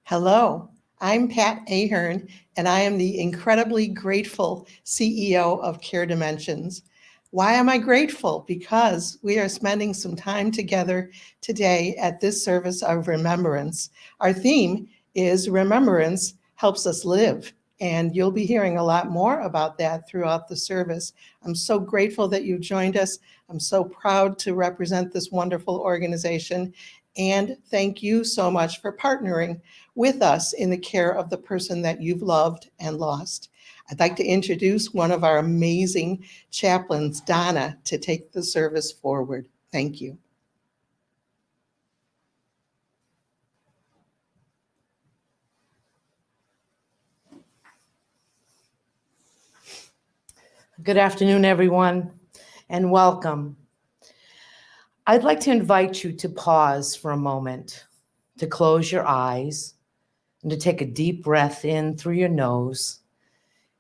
Hello, I'm Pat Ahern, and I am the incredibly grateful CEO of Care Dimensions. Why am I grateful? Because we are spending some time together today at this service of remembrance. Our theme is Remembrance Helps Us Live, and you'll be hearing a lot more about that throughout the service. I'm so grateful that you joined us. I'm so proud to represent this wonderful organization, and thank you so much for partnering with us in the care of the person that you've loved and lost. I'd like to introduce one of our amazing chaplains, Donna, to take the service forward. Thank you. Good afternoon, everyone, and welcome. I'd like to invite you to pause for a moment, to close your eyes, and to take a deep breath in through your nose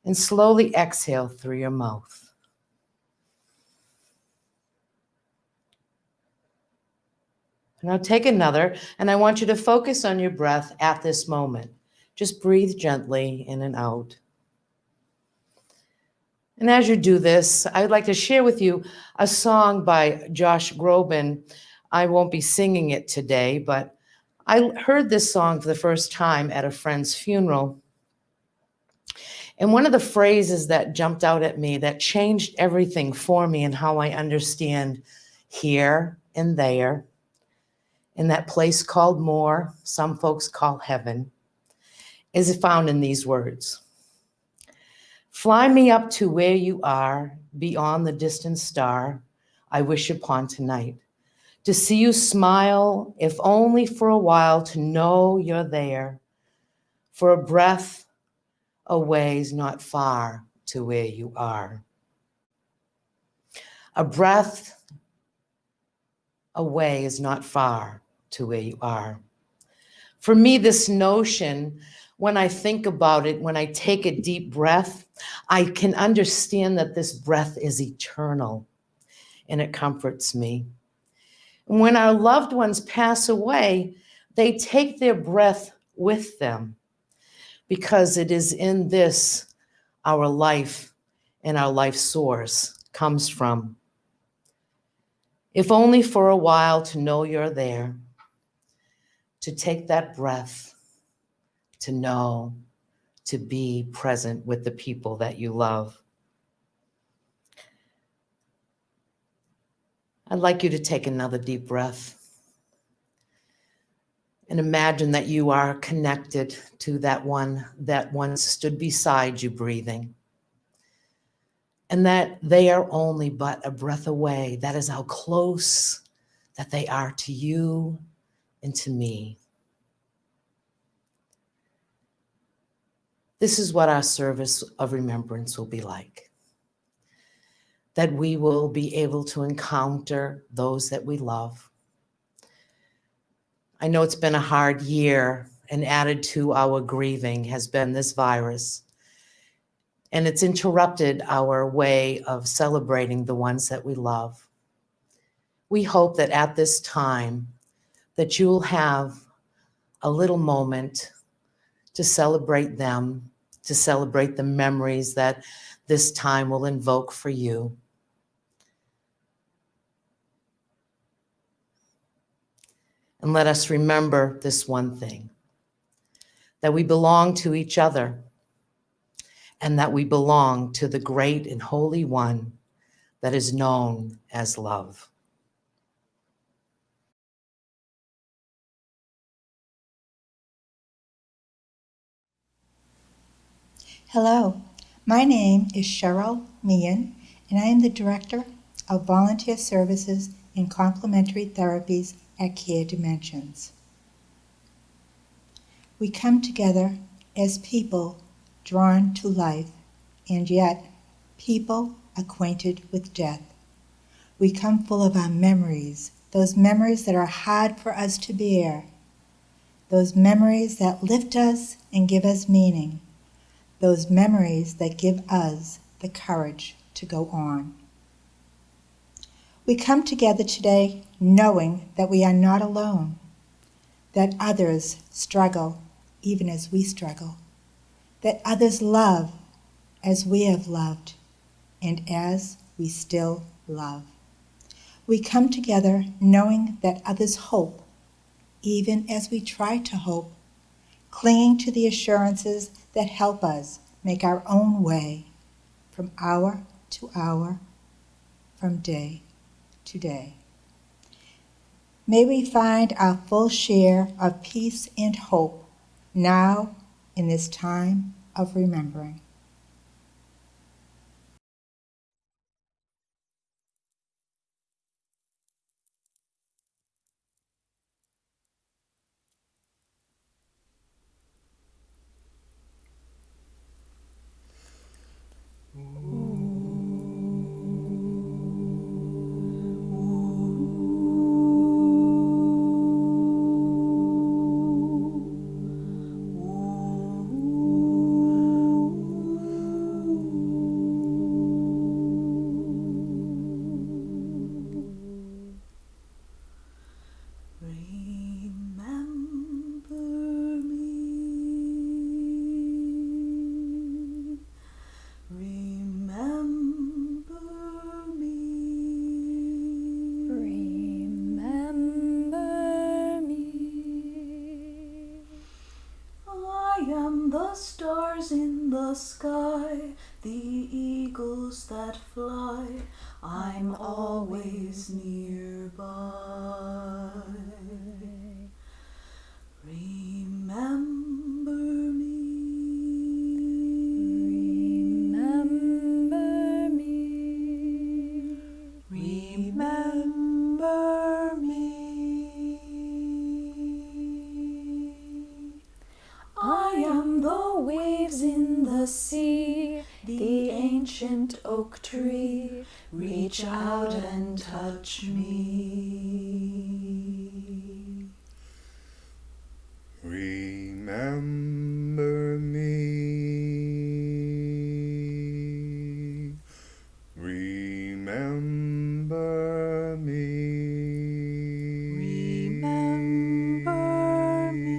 and slowly exhale through your mouth. Now take another, and I want you to focus on your breath at this moment. Just breathe gently in and out. And as you do this, I'd like to share with you a song by Josh Groban. I won't be singing it today, but I heard this song for the first time at a friend's funeral. And one of the phrases that jumped out at me that changed everything for me and how I understand here and there, in that place called more, some folks call heaven, is found in these words. Fly me up to where you are, beyond the distant star, I wish upon tonight. To see you smile, if only for a while, to know you're there. For a breath away is not far to where you are. A breath away is not far to where you are. For me, this notion, when I think about it, when I take a deep breath, I can understand that this breath is eternal, and it comforts me. And when our loved ones pass away, they take their breath with them, because it is in this our life and our life source comes from. If only for a while to know you're there, to take that breath, to know, to be present with the people that you love. I'd like you to take another deep breath and imagine that you are connected to that one that once stood beside you breathing, and that they are only but a breath away. That is how close that they are to you and to me. This is what our service of remembrance will be like. That we will be able to encounter those that we love. I know it's been a hard year, and added to our grieving has been this virus. And it's interrupted our way of celebrating the ones that we love. We hope that at this time that you'll have a little moment to celebrate them, to celebrate the memories that this time will invoke for you. And let us remember this one thing, that we belong to each other, and that we belong to the great and holy one that is known as love. Hello, my name is Cheryl Meehan, and I am the Director of Volunteer Services and Complementary Therapies at Care Dimensions. We come together as people drawn to life, and yet people acquainted with death. We come full of our memories, those memories that are hard for us to bear, those memories that lift us and give us meaning, those memories that give us the courage to go on. We come together today knowing that we are not alone, that others struggle even as we struggle, that others love as we have loved and as we still love. We come together knowing that others hope, even as we try to hope, clinging to the assurances that help us make our own way from hour to hour, from day to day. May we find our full share of peace and hope now in this time of remembering. In the sky, the eagles that fly, I'm always nearby. Remember me. Remember me. Remember me. I am the waves in the sea, the ancient oak tree. Reach out and touch me. Remember me. Remember me. Remember me.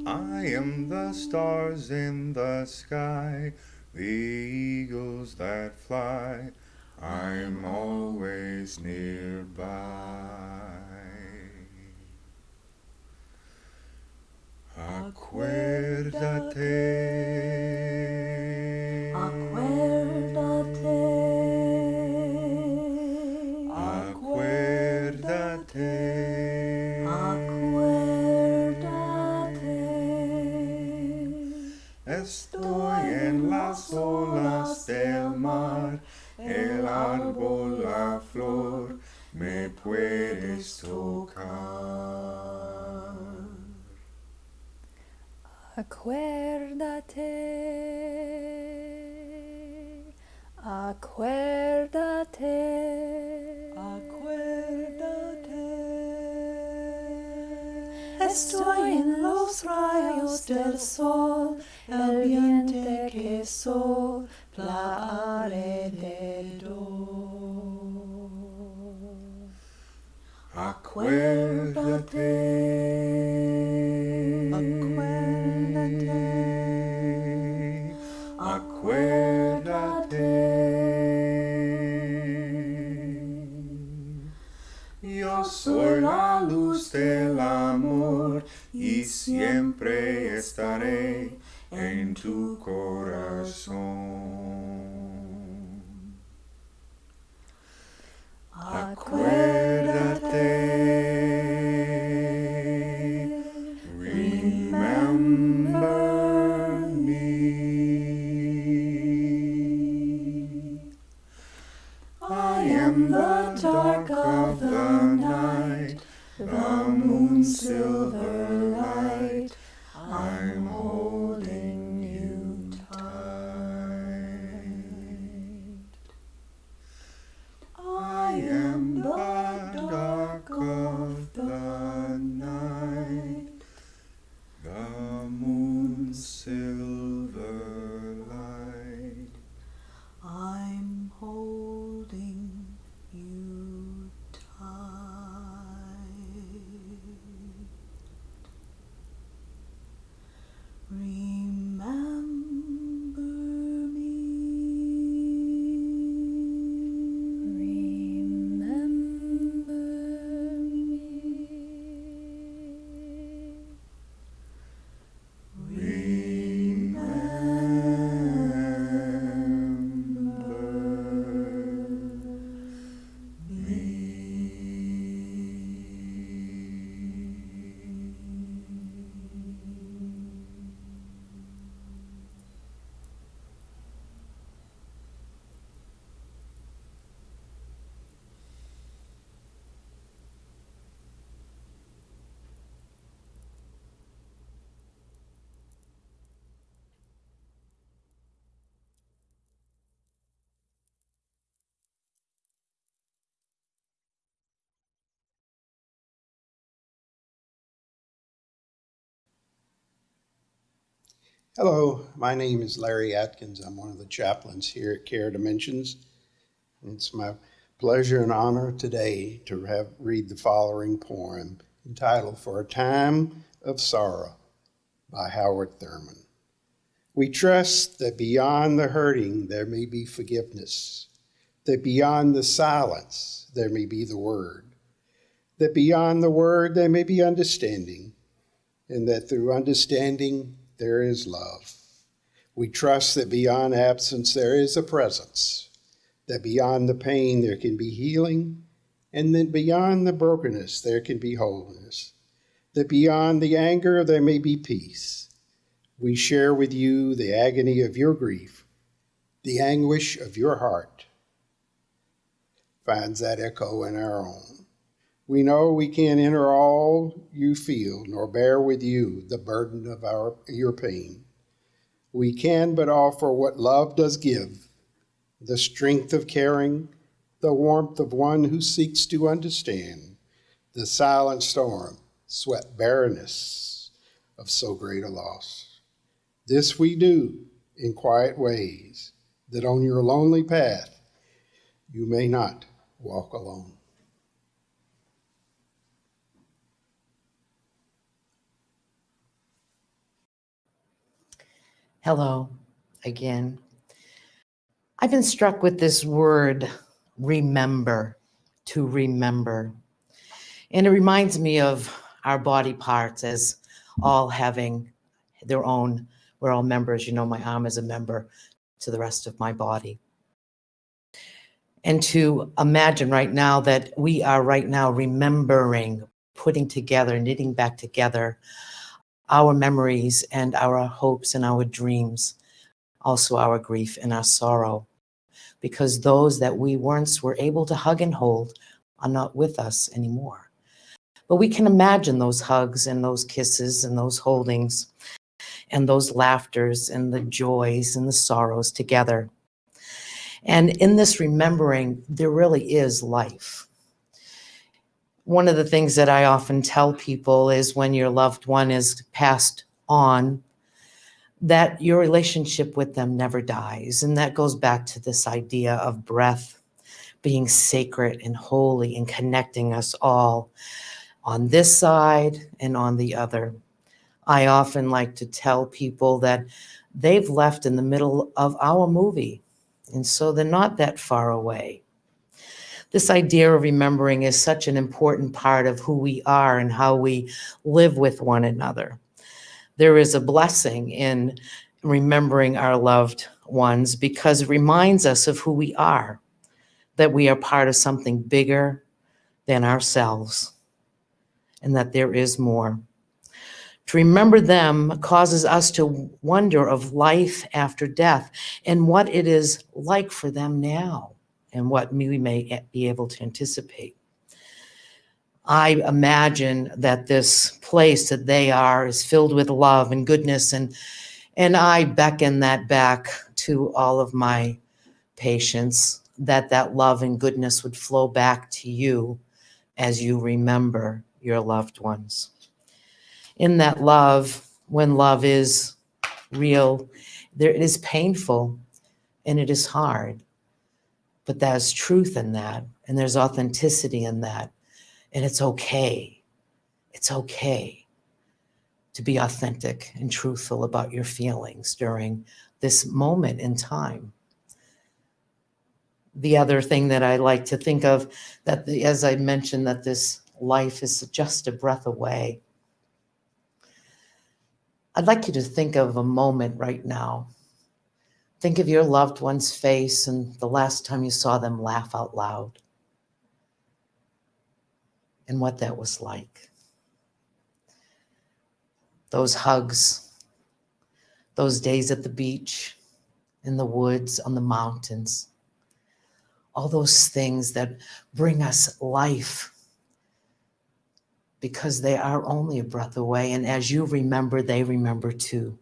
I am the stars in the sky, the eagles that fly. I'm always nearby. Acuérdate. Acuérdate. Acuérdate. Acuérdate. Estoy en las olas del mar, el árbol, la flor, me puedes tocar. Acuérdate, acuérdate, Acuérdate. Estoy en los rayos del sol, el viento que sopla alrededor. Acuérdate. Acuérdate. Acuérdate. Yo soy la luz del amor y siempre estaré en tu corazón. Acuérdate. Remember me. I am the dark of the night, the moon's silver light. I'm holding you tight. I am the dark of the night, the moon's silver light. I'm holding you tight. Hello, my name is Larry Atkins. I'm one of the chaplains here at Care Dimensions. It's my pleasure and honor today to read the following poem entitled For a Time of Sorrow by Howard Thurman. We trust that beyond the hurting there may be forgiveness, that beyond the silence there may be the word, that beyond the word there may be understanding, and that through understanding there is love. We trust that beyond absence there is a presence, that beyond the pain there can be healing, and that beyond the brokenness there can be wholeness, that beyond the anger there may be peace. We share with you the agony of your grief, the anguish of your heart finds that echo in our own. We know we can't enter all you feel, nor bear with you the burden of your pain. We can but offer what love does give, the strength of caring, the warmth of one who seeks to understand, the silent storm, sweat barrenness of so great a loss. This we do in quiet ways, that on your lonely path you may not walk alone. Hello again. I've been struck with this word, remember, to remember. And it reminds me of our body parts as all having their own, we're all members. You know, my arm is a member to the rest of my body. And to imagine right now that we are right now remembering, putting together, knitting back together our memories and our hopes and our dreams, also our grief and our sorrow, because those that we once were able to hug and hold are not with us anymore. But we can imagine those hugs and those kisses and those holdings and those laughters and the joys and the sorrows together. And in this remembering, there really is life. One of the things that I often tell people is when your loved one is passed on, that your relationship with them never dies. And that goes back to this idea of breath being sacred and holy and connecting us all on this side and on the other. I often like to tell people that they've left in the middle of our movie, and so they're not that far away. This idea of remembering is such an important part of who we are and how we live with one another. There is a blessing in remembering our loved ones because it reminds us of who we are, that we are part of something bigger than ourselves, and that there is more. To remember them causes us to wonder of life after death and what it is like for them now and what we may be able to anticipate. I imagine that this place that they are is filled with love and goodness, and I beckon that back to all of my patients, that love and goodness would flow back to you as you remember your loved ones. In that love, when love is real, it is painful and it is hard, but there's truth in that and there's authenticity in that, and it's okay. It's okay to be authentic and truthful about your feelings during this moment in time. The other thing that I like to think of, that as I mentioned, that this life is just a breath away. I'd like you to think of a moment right now. Think of your loved one's face and the last time you saw them laugh out loud and what that was like. Those hugs, those days at the beach, in the woods, on the mountains, all those things that bring us life because they are only a breath away. And as you remember, they remember too.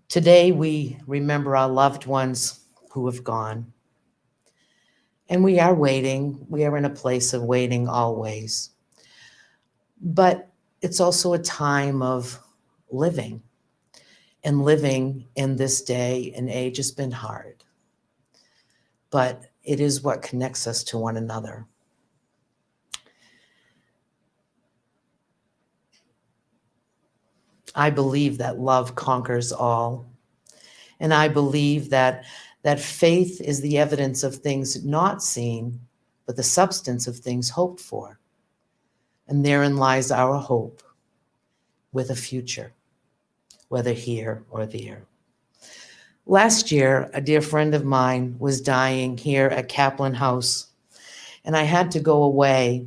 Today, we remember our loved ones who have gone. And we are waiting. We are in a place of waiting always. But it's also a time of living. And living in this day and age has been hard. But it is what connects us to one another. I believe that love conquers all. And I believe that faith is the evidence of things not seen, but the substance of things hoped for. And therein lies our hope with a future, whether here or there. Last year, a dear friend of mine was dying here at Kaplan House, and I had to go away.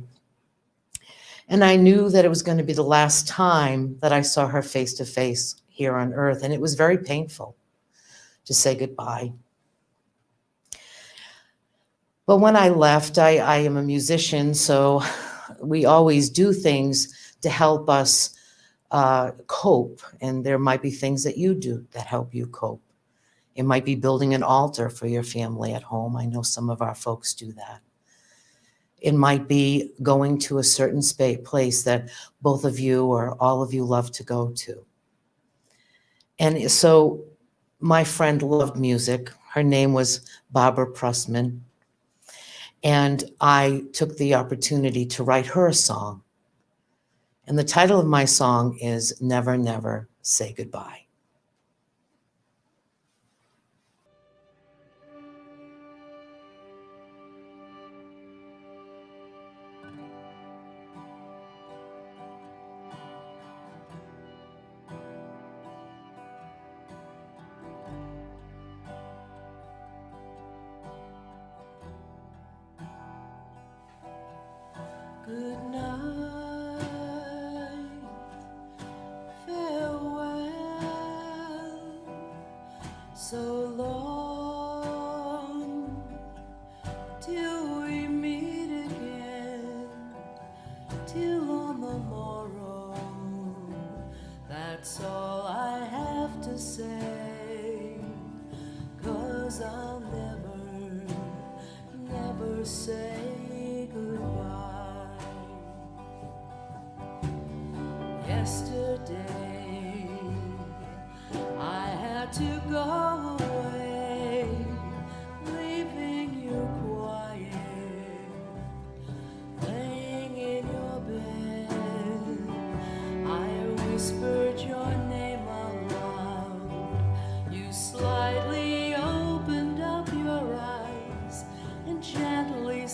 And I knew that it was going to be the last time that I saw her face to face here on earth, and it was very painful to say goodbye. But when I left, I am a musician, so we always do things to help us cope, and there might be things that you do that help you cope. It might be building an altar for your family at home. I know some of our folks do that. It might be going to a certain place that both of you or all of you love to go to. And so my friend loved music. Her name was Barbara Pressman. And I took the opportunity to write her a song. And the title of my song is Never, Never Say Goodbye. Good night, farewell, so long till we meet again, till on the morrow, that's all I have to say, 'cause I'll never say goodbye. Yesterday, I had to go away, leaving you quiet, laying in your bed. I whispered your name out loud. You slightly opened up your eyes and gently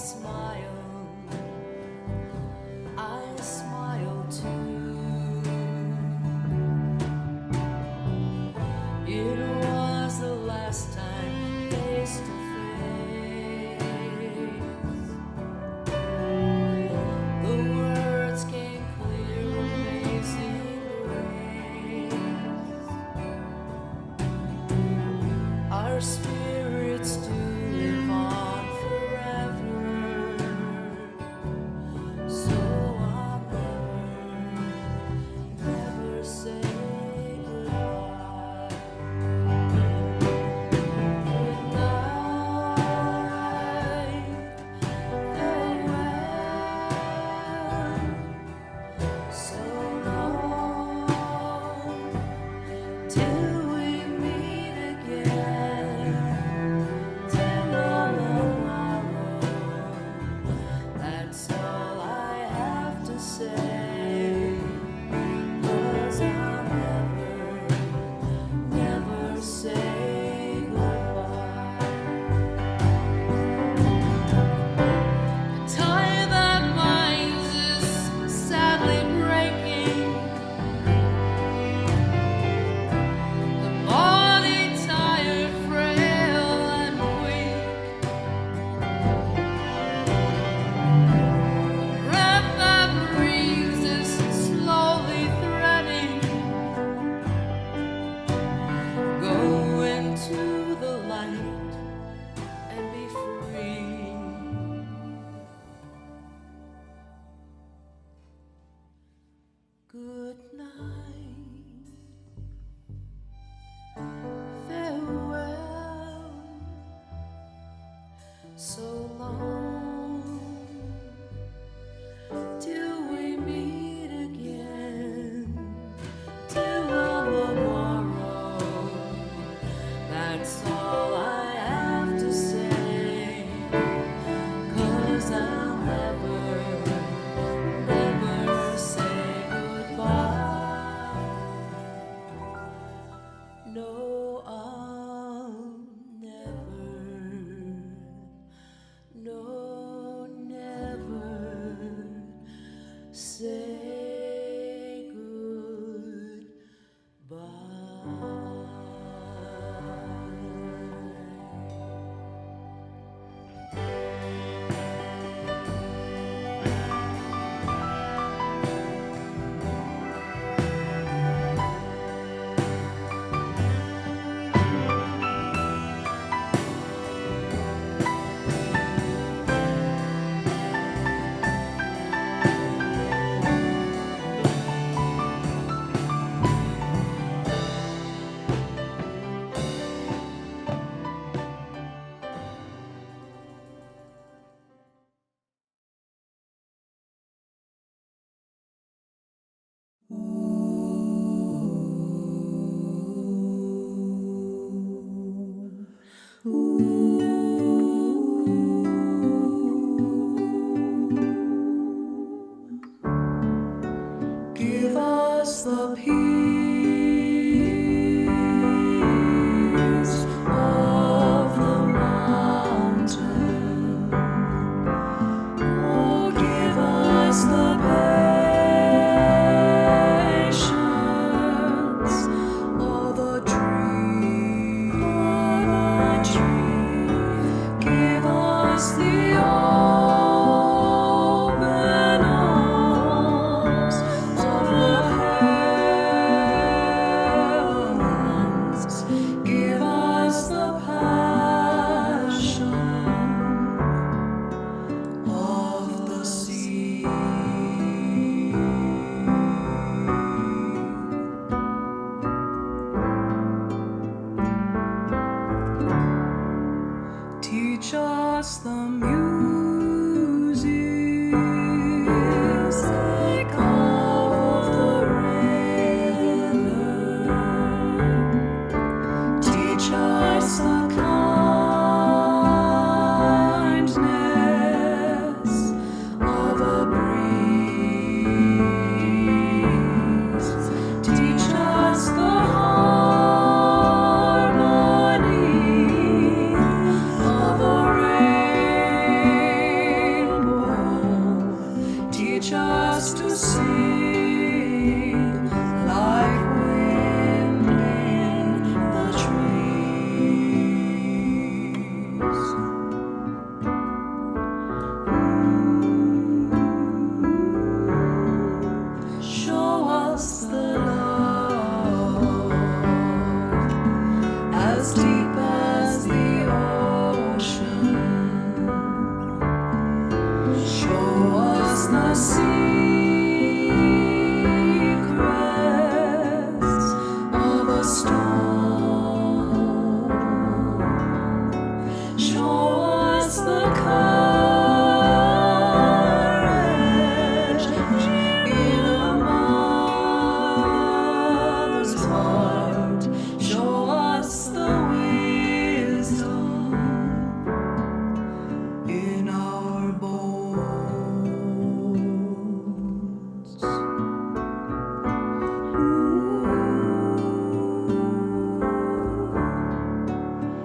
Give us the peace of the mountain. Oh, give us the patience of the tree. Give us the open arms of the heavens. Give us the passion of the sea. Teach us the music of the river. Teach us the kindness of a breeze. Teach us the harmony of a rainbow. Teach us to sing like wind in the trees. Show us the love as deep as the ocean. Show us the secrets of a storm. Show us the courage in a mother's heart. Show us the wisdom in our bones.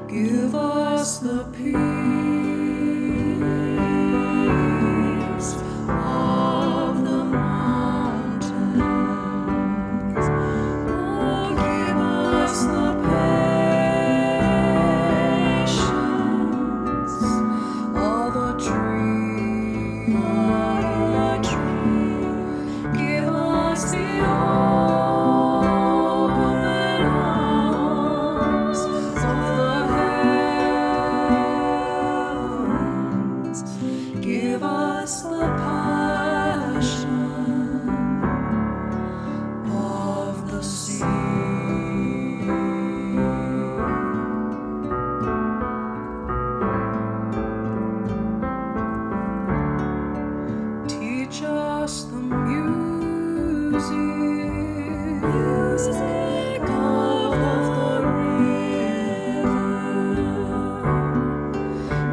Give us the peace of the mountains. Oh, give us the patience of a tree. Give us the open arms of the heavens. Give us the passion of the sea. Teach us the music of the river.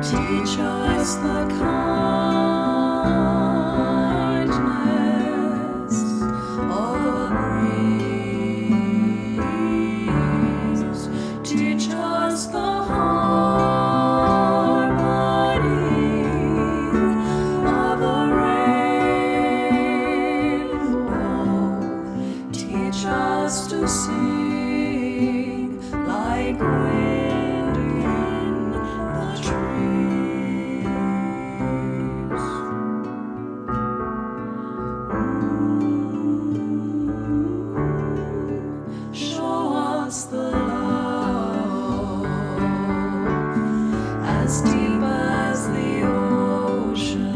Teach us the kindness of a breeze. Teach us the harmony of a rainbow. Teach us to sing like wind in the trees. Show us the love as deep as the ocean.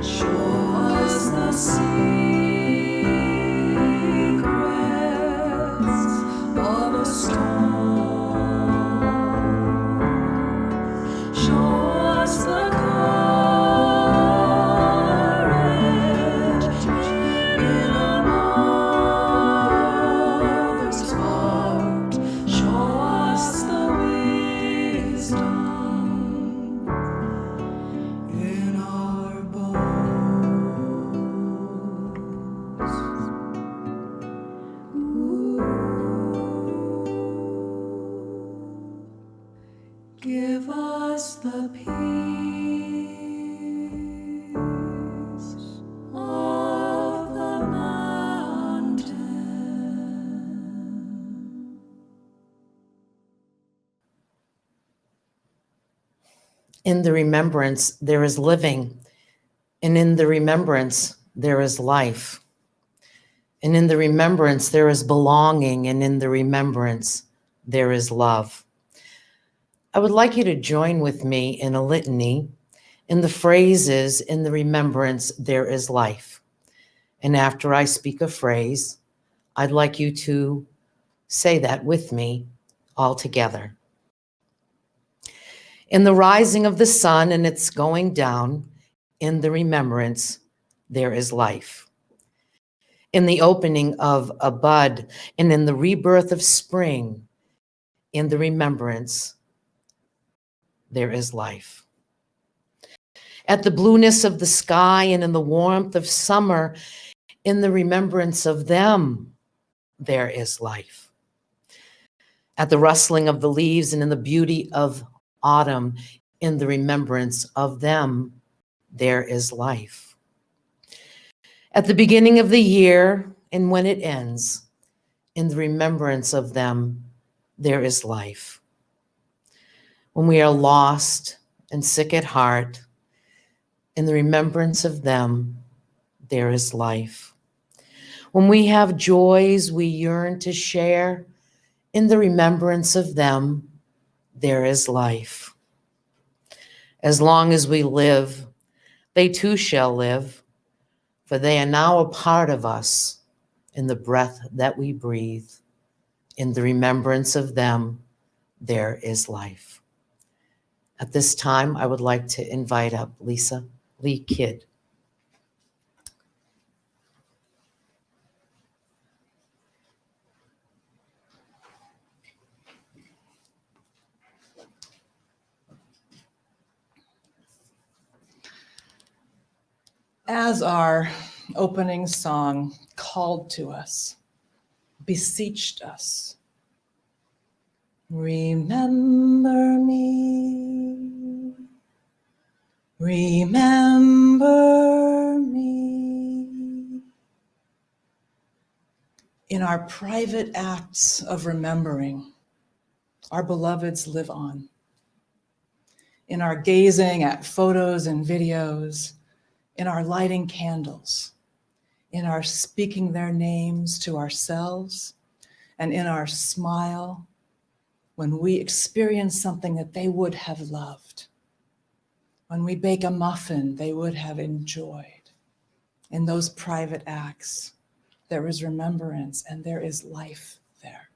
Show us the secrets of a storm. Show us the courage in a mother's heart. Show us Give us the peace of the mountain. In the remembrance, there is living, and in the remembrance, there is life. And in the remembrance, there is belonging, and in the remembrance, there is love. I would like you to join with me in a litany in the phrases in the remembrance, there is life. And after I speak a phrase, I'd like you to say that with me all together. In the rising of the sun and its going down, in the remembrance, there is life. In the opening of a bud and in the rebirth of spring, in the remembrance, there is life. At the blueness of the sky and in the warmth of summer, in the remembrance of them, there is life. At the rustling of the leaves and in the beauty of autumn, in the remembrance of them, there is life. At the beginning of the year and when it ends, in the remembrance of them, there is life. When we are lost and sick at heart, in the remembrance of them, there is life. When we have joys we yearn to share, in the remembrance of them, there is life. As long as we live, they too shall live, for they are now a part of us in the breath that we breathe. In the remembrance of them, there is life. At this time, I would like to invite up Lisa Lee Kidd. As our opening song called to us, beseeched us, remember me, remember me. In our private acts of remembering, our beloveds live on. In our gazing at photos and videos, in our lighting candles, in our speaking their names to ourselves, and in our smile when we experience something that they would have loved, when we bake a muffin they would have enjoyed. In those private acts, there is remembrance and there is life there.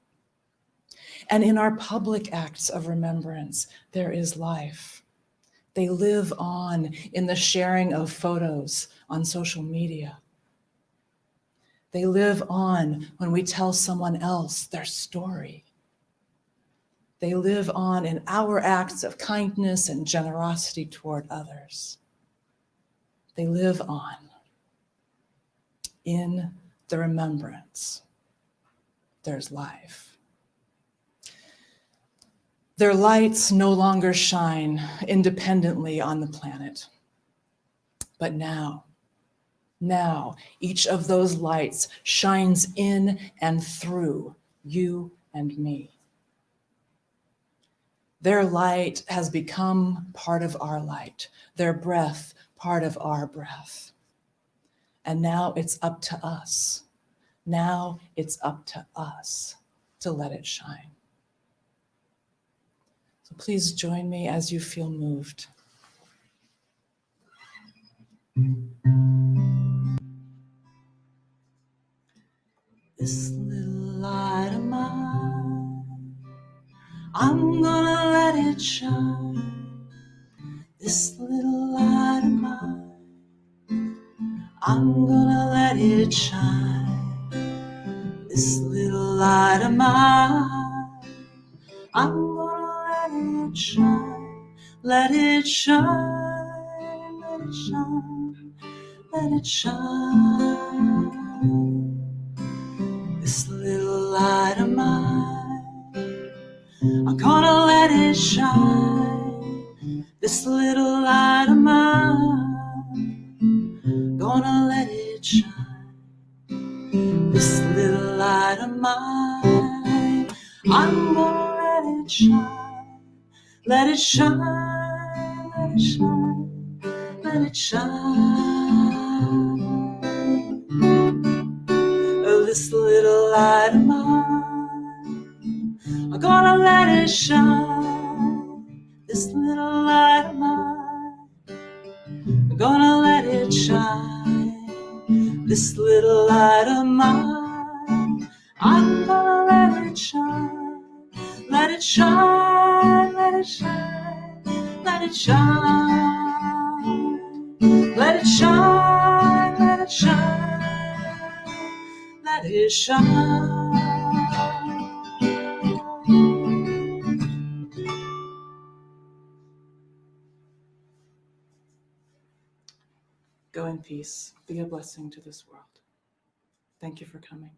And in our public acts of remembrance, there is life. They live on in the sharing of photos on social media. They live on when we tell someone else their story. They live on in our acts of kindness and generosity toward others. They live on in the remembrance. There's life. Their lights no longer shine independently on the planet. But now, each of those lights shines in and through you and me. Their light has become part of our light, their breath part of our breath. And now it's up to us. Now it's up to us to let it shine. So please join me as you feel moved. This little light of mine, I'm gonna let it shine. This little light of mine, I'm gonna let it shine. This little light of mine, I'm gonna let it shine. Let it shine, let it shine, let it shine. This little light of mine, I'm gonna let let it shine, this little light of mine. Gonna let it shine, this little light of mine. I'm gonna let it shine, let it shine, let it shine, let it shine. Oh, this little light of mine, I'm gonna let it shine, this little light of mine. I'm gonna let it shine, this little light of mine. I'm gonna let it shine, let it shine, let it shine, let it shine, let it shine, let it shine, let it shine. Go in peace. Be a blessing to this world. Thank you for coming.